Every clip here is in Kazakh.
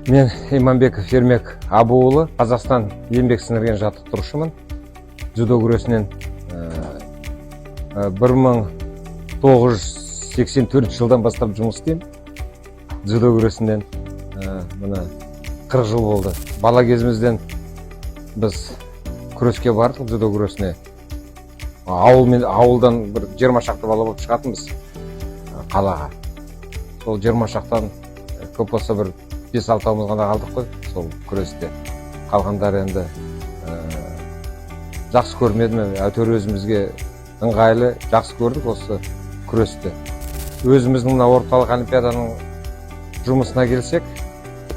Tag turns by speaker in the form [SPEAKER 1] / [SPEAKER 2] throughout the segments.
[SPEAKER 1] Мен Иманбеков Ермек Абуұлы, Қазақстан еңбек сіңірген жаттықтырушымын. Дзюдо күресінен 1984 жылдан бастап жұмыс істеймін. Дзюдо күресінен мына 40 жыл болды. Бала кезімізден біз күреске бардық, дзюдо күресіне. Ауылдан бір 20 шақты бала болып шығатынбыз қалаға. Сол 20 шақтан көп болса бір 5-6-ымыз ғана қалдық қой, сол күресте. Қалғандар енді жақсы көрмедім, әйтеуір өзімізге ыңғайлы, жақсы көрдік осы күресте. Өзіміздің мына орталық олимпиаданың жұмысына келсек,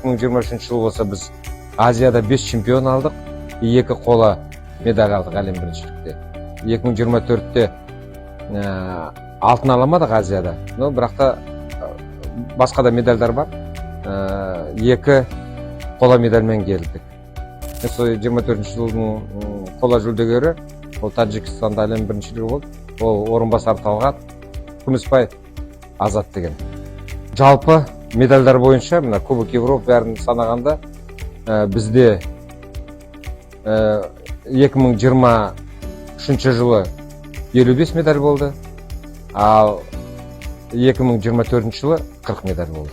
[SPEAKER 1] 2023 жыл болса біз Азияда 5 чемпион алдық, 2 қола медаль алдық әлем біріншілікте. 2024-те алтын аламадық Азияда, но бірақта басқа да медальдар бар. 2 қола медальмен келдік. Сол 24 жылдың қола жүлдегері, ол Таджикстанда әлем біріншілігі болды. Ол Орынбасар Талғат, Күмісбай Азат деген. Жалпы медальдар бойынша, мына Кубок Европа бәрін санағанда, бізде 2023 жылы 55 медаль болды, ал 2024 жылы 40 медаль болды.